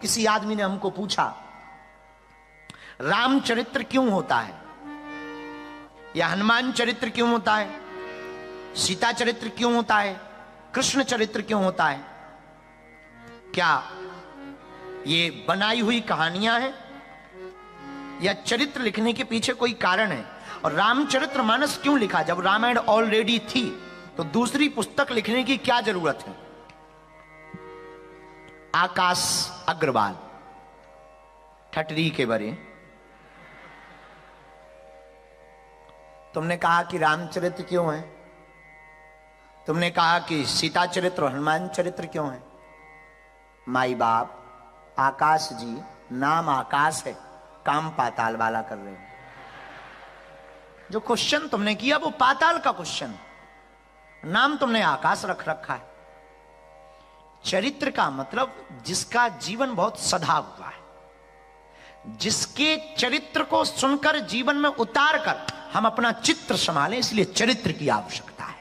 किसी आदमी ने हमको पूछा, रामचरित्र क्यों होता है, या हनुमान चरित्र क्यों होता है, सीता चरित्र क्यों होता है, कृष्ण चरित्र क्यों होता है? क्या ये बनाई हुई कहानियां हैं या चरित्र लिखने के पीछे कोई कारण है? और रामचरित्र मानस क्यों लिखा? जब रामायण ऑलरेडी थी तो दूसरी पुस्तक लिखने की क्या जरूरत है? आकाश अग्रवाल ठटरी के बरे, तुमने कहा कि रामचरित्र क्यों है, तुमने कहा कि सीता चरित्र और हनुमान चरित्र क्यों है? माई बाप, आकाश जी, नाम आकाश है, काम पाताल वाला कर रहे हैं। जो क्वेश्चन तुमने किया वो पाताल का क्वेश्चन, नाम तुमने आकाश रख रखा है। चरित्र का मतलब जिसका जीवन बहुत सधा हुआ है, जिसके चरित्र को सुनकर जीवन में उतार कर हम अपना चित्र संभालें, इसलिए चरित्र की आवश्यकता है।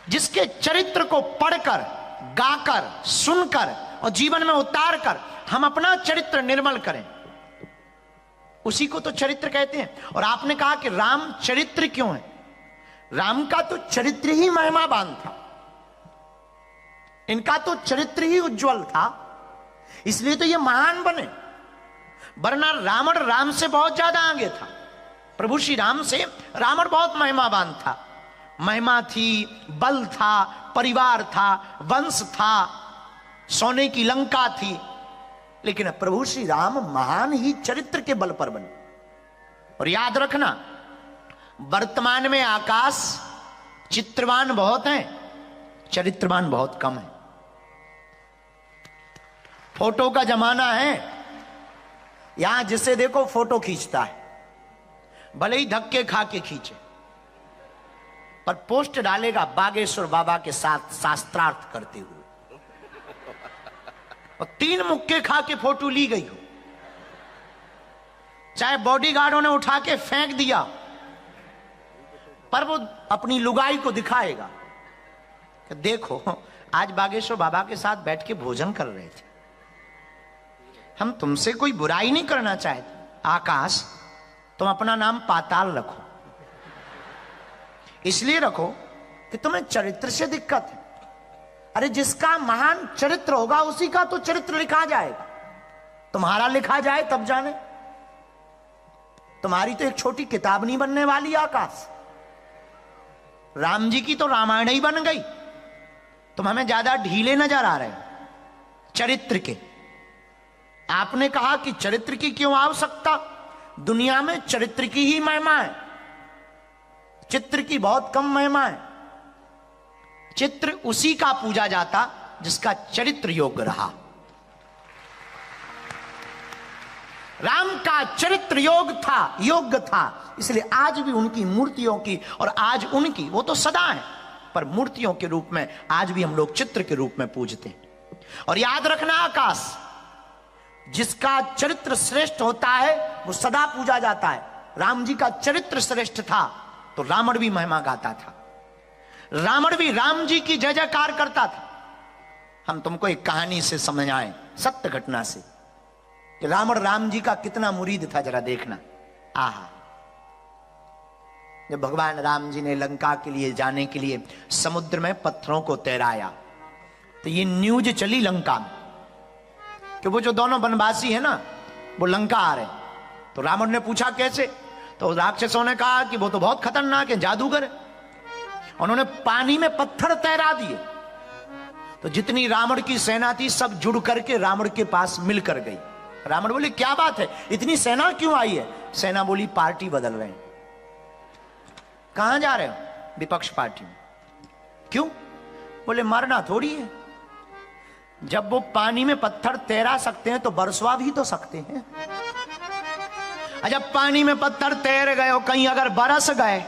जिसके चरित्र को पढ़कर, गाकर, सुनकर और जीवन में उतार कर हम अपना चरित्र निर्मल करें, उसी को तो चरित्र कहते हैं। और आपने कहा कि राम चरित्र क्यों है? राम का तो चरित्र ही महिमावान था, इनका तो चरित्र ही उज्जवल था, इसलिए तो ये महान बने। वरना रावण राम से बहुत ज्यादा आगे था। प्रभु श्री राम से रावण बहुत महिमावान था। महिमा थी, बल था, परिवार था, वंश था, सोने की लंका थी, लेकिन प्रभु श्री राम महान ही चरित्र के बल पर बने। और याद रखना, वर्तमान में आकाश चित्रवान बहुत हैं, चरित्रवान बहुत कम है। फोटो का जमाना है, यहां जिसे देखो फोटो खींचता है, भले ही धक्के खा के खींचे, पर पोस्ट डालेगा बागेश्वर बाबा के साथ शास्त्रार्थ करते हुए, और 3 मुक्के खा के फोटो ली गई हो, चाहे बॉडीगार्डों ने उठा के फेंक दिया, पर वो अपनी लुगाई को दिखाएगा कि देखो आज बागेश्वर बाबा के साथ बैठ के भोजन कर रहे थे। हम तुमसे कोई बुराई नहीं करना चाहते। आकाश, तुम अपना नाम पाताल रखो, इसलिए रखो कि तुम्हें चरित्र से दिक्कत है। अरे जिसका महान चरित्र होगा उसी का तो चरित्र लिखा जाएगा, तुम्हारा लिखा जाए तब जाने। तुम्हारी तो एक छोटी किताब नहीं बनने वाली आकाश। राम जी की तो रामायण ही बन गई, तुम हमें ज्यादा ढीले नजर आ रहे हो चरित्र के। आपने कहा कि चरित्र की क्यों आवश्यकता? दुनिया में चरित्र की ही महिमा है, चित्र की बहुत कम महिमा है। चित्र उसी का पूजा जाता जिसका चरित्र योग्य रहा। राम का चरित्र योग्य था, इसलिए आज भी उनकी मूर्तियों की, और आज उनकी, वो तो सदा है, पर मूर्तियों के रूप में आज भी हम लोग चित्र के रूप में पूजते हैं। और याद रखना आकाश, जिसका चरित्र श्रेष्ठ होता है वो सदा पूजा जाता है। राम जी का चरित्र श्रेष्ठ था तो रावण भी महिमा गाता था, रावण भी राम जी की जय जयकार करता था। हम तुमको एक कहानी से समझाएं, सत्य घटना से, कि रावण राम जी का कितना मुरीद था, जरा देखना। आहा, जब भगवान राम जी ने लंका के लिए जाने के लिए समुद्र में पत्थरों को तैराया, तो ये न्यूज चली लंका में कि वो जो दोनों वनवासी है ना, वो लंका आ रहे। तो रावण ने पूछा कैसे? तो राक्षसों ने कहा कि वो तो बहुत खतरनाक है, जादूगर है। उन्होंने पानी में पत्थर तैरा दिए, तो जितनी रावण की सेना थी सब जुड़ करके रावण के पास मिलकर गई। रावण बोले क्या बात है, इतनी सेना क्यों आई है? सेना बोली पार्टी बदल रहे हैं। कहां जा रहे हो? विपक्ष पार्टी में। क्यों? बोले मरना थोड़ी है, जब वो पानी में पत्थर तैरा सकते हैं तो बरसवा भी तो सकते हैं। जब पानी में पत्थर तैर गए और कहीं अगर बरस गए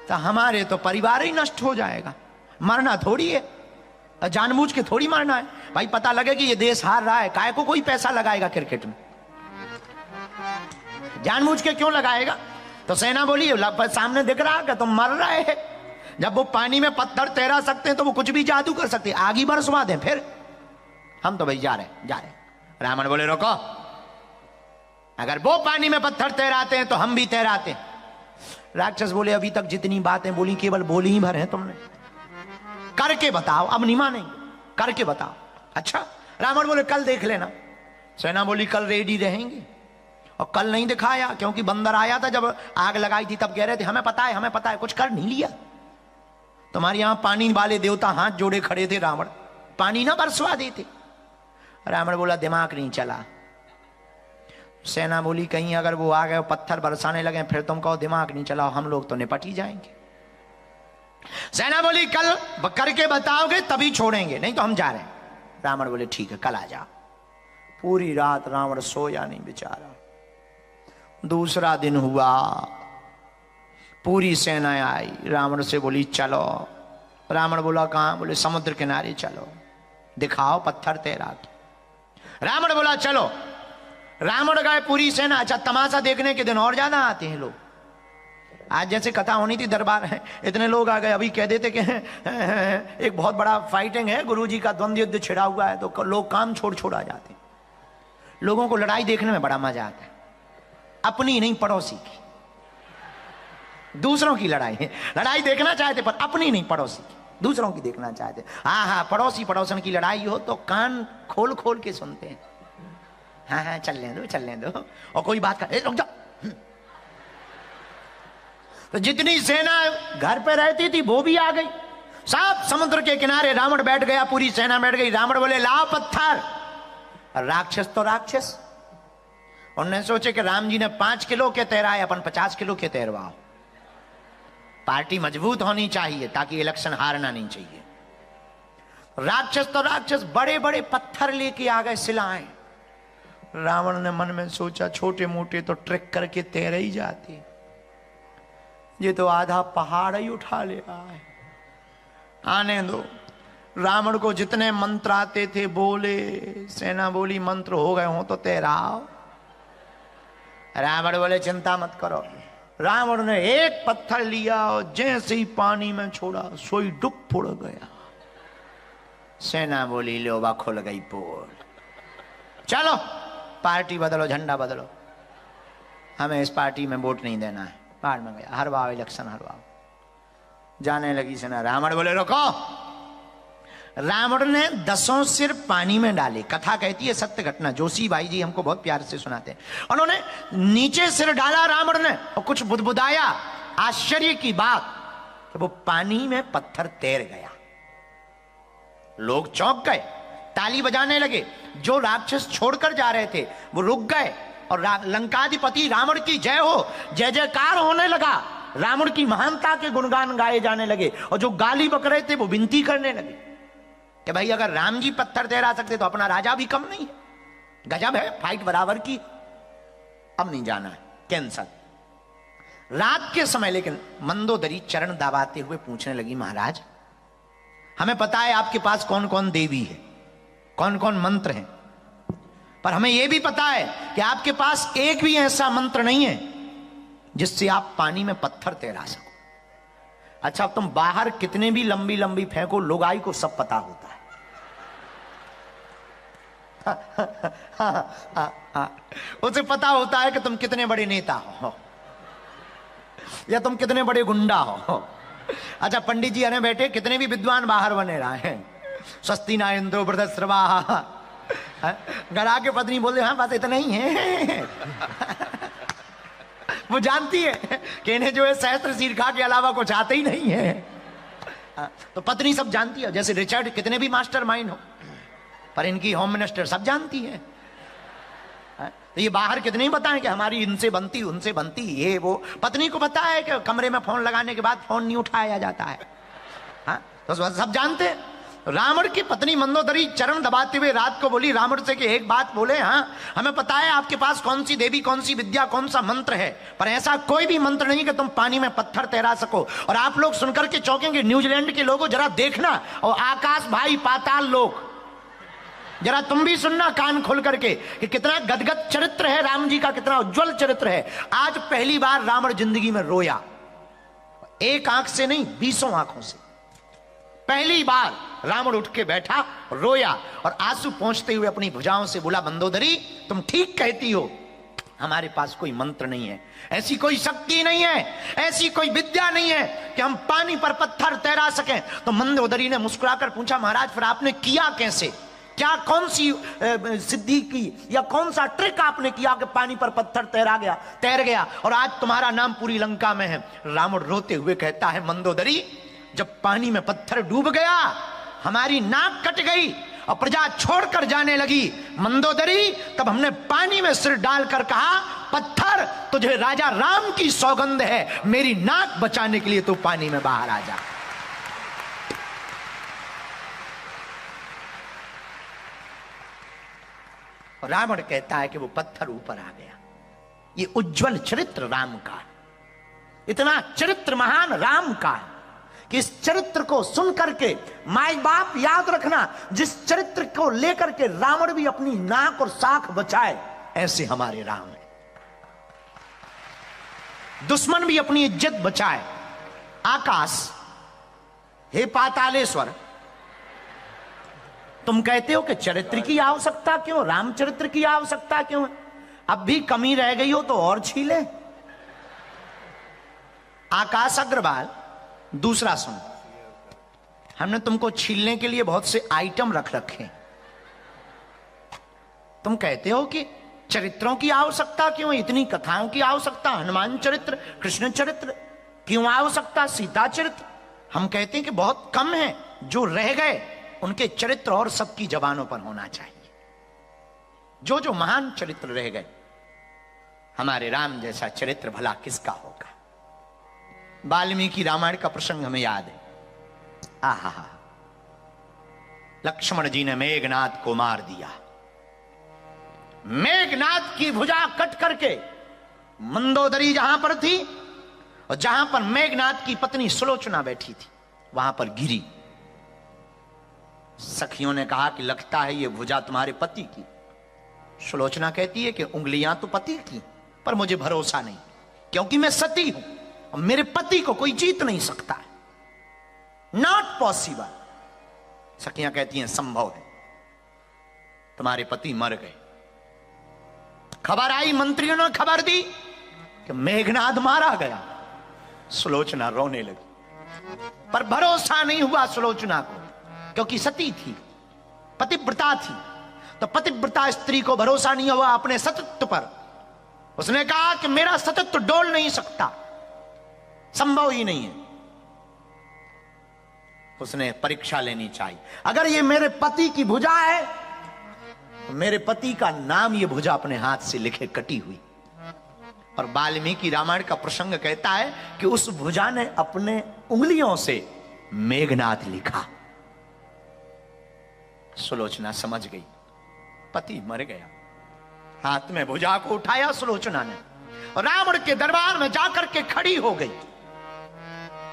तो हमारे तो परिवार ही नष्ट हो जाएगा। मरना थोड़ी है, जानबूझ के थोड़ी मरना है भाई। पता लगे कि ये देश हार रहा है, काहे को कोई पैसा लगाएगा क्रिकेट में? जानबूझ के क्यों लगाएगा? तो सेना बोली सामने दिख रहा कि तुम मर रहे हैं, जब वो पानी में पत्थर तैरा सकते हैं तो वो कुछ भी जादू कर सकते हैं, आग ही बरसवा दें। फिर हम तो भाई जा रहे। रावण बोले रोको, अगर वो पानी में पत्थर तैराते हैं तो हम भी तैराते हैं। राक्षस बोले अभी तक जितनी बातें बोली केवल बोली ही भर है तुमने, करके बताओ। अब नहीं मानेंगे, करके बताओ। अच्छा, रावण बोले कल देख लेना। सेना बोली कल रेडी रहेंगे, और कल नहीं दिखाया क्योंकि बंदर आया था जब आग लगाई थी, तब कह रहे थे हमें पता है, कुछ कर नहीं लिया। तुम्हारे यहां पानी वाले देवता हाथ जोड़े खड़े थे, रावण पानी ना बरसवा देते। रावण बोला दिमाग नहीं चला। सेना बोली कहीं अगर वो आ गए पत्थर बरसाने लगे फिर तुम कहो दिमाग नहीं चला, हम लोग तो निपट ही जाएंगे। सेना बोली कल करके बताओगे तभी छोड़ेंगे, नहीं तो हम जा रहे हैं। रावण बोले ठीक है कल आ जाओ। पूरी रात रावण सोया नहीं बेचारा। दूसरा दिन हुआ, पूरी सेना आई, रावण से बोली चलो। रावण बोला कहां? बोले समुद्र किनारे चलो, दिखाओ पत्थर तैरा के। रावण बोला चलो। रावण गए, पूरी सेना। अच्छा, तमाशा देखने के दिन और ज्यादा आते हैं लोग। आज जैसे कथा होनी थी दरबार है, इतने लोग आ गए। अभी कह देते कि एक बहुत बड़ा फाइटिंग है, गुरुजी का द्वंद्व युद्ध छिड़ा हुआ है, तो लोग काम छोड़ आ जाते हैं। लोगों को लड़ाई देखने में बड़ा मजा आता है, अपनी नहीं पड़ोसी की। दूसरों की लड़ाई है, लड़ाई देखना चाहते पर अपनी नहीं पड़ोसी की, दूसरों की देखना चाहते। हाँ, पड़ोसी पड़ोसन की लड़ाई हो तो कान खोल खोल के सुनते हैं। हाँ, चलने दो। और कोई बात कर, रुक जाओ। तो जितनी सेना घर पे रहती थी वो भी आ गई। सब समुद्र के किनारे रावण बैठ गया, पूरी सेना बैठ गई। रावण बोले लाओ पत्थर। राक्षस तो राक्षस, उन्होंने सोचे कि राम जी ने 5 किलो के तैराए, अपन 50 किलो के तैरवाओ। पार्टी मजबूत होनी चाहिए ताकि इलेक्शन हारना नहीं चाहिए। राक्षस तो राक्षस बड़े बड़े पत्थर लेके आ गए, सिलाएं। रावण ने मन में सोचा छोटे मोटे तो ट्रेक करके तैर ही जाते, ये तो आधा पहाड़ ही उठा ले रहा है। आने दो। रावण को जितने मंत्र आते थे बोले। सेना बोली मंत्र हो गए हो तो तैराओ। रावण बोले चिंता मत करो। रावण ने एक पत्थर लिया और जैसे ही पानी में छोड़ा सोई डुब फुड़ गया। सेना बोली लोबा खुल गई पोल, चलो पार्टी बदलो, झंडा बदलो, हमें इस पार्टी में वोट नहीं देना है। बाहर में गया, हरवाओ इलेक्शन हरवाओ। जाने लगी सेना। रावण बोले रोको। रावण ने 10 सिर पानी में डाले। कथा कहती है सत्य घटना, जोशी भाई जी हमको बहुत प्यार से सुनाते हैं। उन्होंने नीचे सिर डाला रावण ने और कुछ बुदबुदाया। आश्चर्य की बात कि वो पानी में पत्थर तैर गया। लोग चौंक गए, ताली बजाने लगे। जो राक्षस छोड़कर जा रहे थे वो रुक गए और लंकाधिपति रावण की जय हो, जय जयकार होने लगा। रावण की महानता के गुणगान गाए जाने लगे और जो गाली बक रहे थे वो विनती करने लगे कि भाई अगर राम जी पत्थर तैरा सकते तो अपना राजा भी कम नहीं है। गजब है, फाइट बराबर की। अब नहीं जाना है, कैंसल। रात के समय लेकिन मंदोदरी चरण दबाते हुए पूछने लगी महाराज हमें पता है आपके पास कौन कौन देवी है, कौन कौन मंत्र हैं, पर हमें यह भी पता है कि आपके पास एक भी ऐसा मंत्र नहीं है जिससे आप पानी में पत्थर तैरा सको। अच्छा, तुम बाहर कितने भी लंबी लंबी फेंको, लुगाई को सब पता होता है। उसे पता होता है कि तुम कितने बड़े नेता हो या तुम कितने बड़े गुंडा हो। अच्छा, पंडित जी आने बैठे, कितने भी विद्वान बाहर बने रहे हैं, स्वस्ति ना इंद्रो वृद्धश्रवा, घर आके पत्नी बोले हाँ बस इतना ही है। वो जानती है कि इन्हें जो है सहस्त्र शीर्षा के अलावा कुछ आते ही नहीं है। तो पत्नी सब जानती है। जैसे रिचर्ड कितने भी मास्टर माइंड हो, पर इनकी होम मिनिस्टर सब जानती है। तो ये बाहर कितने ही बताएं कि हमारी इनसे बनती उनसे बनती, ये वो। पत्नी को पता है कि कमरे में फोन लगाने के बाद फोन नहीं उठाया जाता है। हाँ, तो सब जानते हैं। रावण की पत्नी मंदोदरी चरण दबाते हुए रात को बोली रावण से कि एक बात बोले, हाँ हमें पता है आपके पास कौन सी देवी, कौन सी विद्या, कौन सा मंत्र है, पर ऐसा कोई भी मंत्र नहीं कि तुम पानी में पत्थर तैरा सको। और आप लोग सुनकर के चौंकेंगे, न्यूजीलैंड के लोगों जरा देखना, और आकाश भाई पाताल लोग जरा तुम भी सुनना कान खोल करके कि कितना गदगद चरित्र है राम जी का, कितना उज्जवल चरित्र है। आज पहली बार रावण जिंदगी में रोया। एक आंख से नहीं, 20 आंखों से। पहली बार रावण उठ के बैठा, रोया और आंसू पोंछते हुए अपनी भुजाओं से बोला, मंदोदरी तुम ठीक कहती हो, हमारे पास कोई मंत्र नहीं है, ऐसी कोई शक्ति नहीं है, ऐसी कोई विद्या नहीं है कि हम पानी पर पत्थर तैरा सकें। तो मंदोदरी ने मुस्कुराकर पूछा, महाराज फिर आपने किया कैसे? क्या कौन सी सिद्धि की या कौन सा ट्रिक आपने किया कि पानी पर पत्थर तैर गया और आज तुम्हारा नाम पूरी लंका में है? रावण रोते हुए कहता है, मंदोदरी जब पानी में पत्थर डूब गया, हमारी नाक कट गई और प्रजा छोड़कर जाने लगी, मंदोदरी तब हमने पानी में सिर डालकर कहा, पत्थर तुझे राजा राम की सौगंध है, मेरी नाक बचाने के लिए तू पानी में बाहर आ जा। रावण कहता है कि वो पत्थर ऊपर आ गया। ये उज्जवल चरित्र राम का है, इतना चरित्र महान राम का है कि इस चरित्र को सुन करके माई बाप याद रखना, जिस चरित्र को लेकर के रावण भी अपनी नाक और साख बचाए, ऐसे हमारे राम है। दुश्मन भी अपनी इज्जत बचाए। आकाश, हे पातालेश्वर, तुम कहते हो कि चरित्र की आवश्यकता क्यों, रामचरित्र की आवश्यकता क्यों है? अब भी कमी रह गई हो तो और छीले। आकाश अग्रवाल, दूसरा सुन, हमने तुमको छीलने के लिए बहुत से आइटम रख रखे। तुम कहते हो कि चरित्रों की आवश्यकता क्यों, इतनी कथाओं की आवश्यकता, हनुमान चरित्र, कृष्ण चरित्र क्यों आवश्यकता, सीता चरित्र? हम कहते हैं कि बहुत कम है, जो रह गए उनके चरित्र और सबकी जबानों पर होना चाहिए। जो जो महान चरित्र रह गए, हमारे राम जैसा चरित्र भला किसका होगा? वाल्मीकि रामायण का प्रसंग हमें याद है। आहा, लक्ष्मण जी ने मेघनाद को मार दिया। मेघनाद की भुजा कट करके मंदोदरी जहां पर थी और जहां पर मेघनाद की पत्नी सुलोचना बैठी थी, वहां पर गिरी। सखियों ने कहा कि लगता है ये भुजा तुम्हारे पति की। सुलोचना कहती है कि उंगलियां तो पति की, पर मुझे भरोसा नहीं, क्योंकि मैं सती हूं और मेरे पति को कोई जीत नहीं सकता है, नॉट पॉसिबल। सखियां कहती हैं संभव है, तुम्हारे पति मर गए। खबर आई, मंत्रियों ने खबर दी कि मेघनाद मारा गया। सुलोचना रोने लगी, पर भरोसा नहीं हुआ सुलोचना को, क्योंकि सती थी, पतिव्रता थी। तो पतिव्रता स्त्री को भरोसा नहीं हुआ अपने सतत्व पर। उसने कहा कि मेरा सतत्व डोल नहीं सकता, संभव ही नहीं है। उसने परीक्षा लेनी चाहिए। अगर ये मेरे पति की भुजा है तो मेरे पति का नाम ये भुजा अपने हाथ से लिखे कटी हुई। और वाल्मीकि रामायण का प्रसंग कहता है कि उस भुजा ने अपने उंगलियों से मेघनाद लिखा। सुलोचना समझ गई, पति मर गया। हाथ में भुजा को उठाया सुलोचना ने और रावण के दरबार में जाकर के खड़ी हो गई।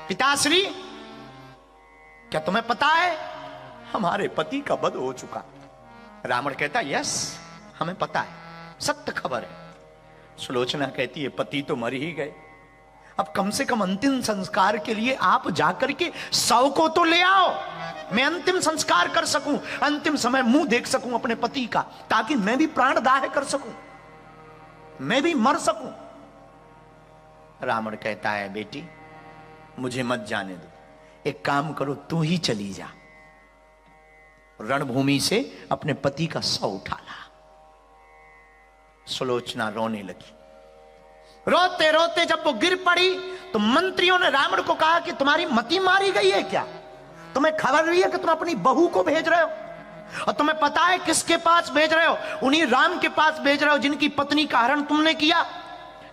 पिताश्री, क्या तुम्हें पता है हमारे पति का वध हो चुका? रावण कहता, यस हमें पता है, सत्य खबर है। सुलोचना कहती है, पति तो मर ही गए, अब कम से कम अंतिम संस्कार के लिए आप जाकर के 100 को तो ले आओ, मैं अंतिम संस्कार कर सकूं, अंतिम समय मुंह देख सकूं अपने पति का, ताकि मैं भी प्राणदाह कर सकूं, मैं भी मर सकूं। रावण कहता है, बेटी मुझे मत जाने दो, एक काम करो, तू ही चली जा, रणभूमि से अपने पति का शव उठा ला। सुलोचना रोने लगी। रोते रोते जब वो गिर पड़ी तो मंत्रियों ने रावण को कहा कि तुम्हारी मति मारी गई है क्या? तुम्हें खबर नहीं है कि तुम अपनी बहू को भेज रहे हो? और तुम्हें पता है किसके पास भेज रहे हो? उन्हीं राम के पास भेज रहे हो जिनकी पत्नी का हरण तुमने किया।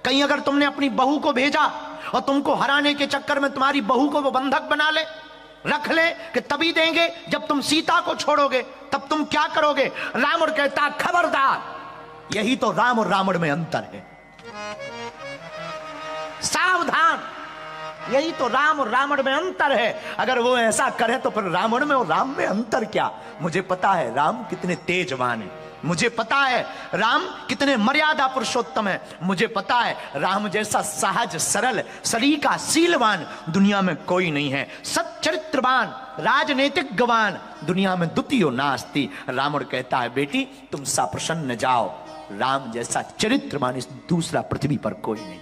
कहीं अगर तुमने अपनी बहू को भेजा और तुमको हराने के चक्कर में तुम्हारी बहू को वो बंधक बना ले, रख ले कि तभी देंगे जब तुम सीता को छोड़ोगे, तब तुम क्या करोगे? रावण कहता, खबरदार, यही तो राम और रावण में अंतर है, सावधान। यही तो राम और रावण में अंतर है। अगर वो ऐसा करे तो फिर रावण में और राम में अंतर क्या? मुझे पता है राम कितने तेजवान है, मुझे पता है राम कितने मर्यादा पुरुषोत्तम है, मुझे पता है राम जैसा सहज सरल सलीकाशीलवान दुनिया में कोई नहीं है। सच्चरित्रवान राजनीतिक गवान दुनिया में द्वितीय नास्ति। रावण कहता है बेटी तुम सा प्रसन्न जाओ, राम जैसा चरित्रवान इस दूसरा पृथ्वी पर कोई नहीं।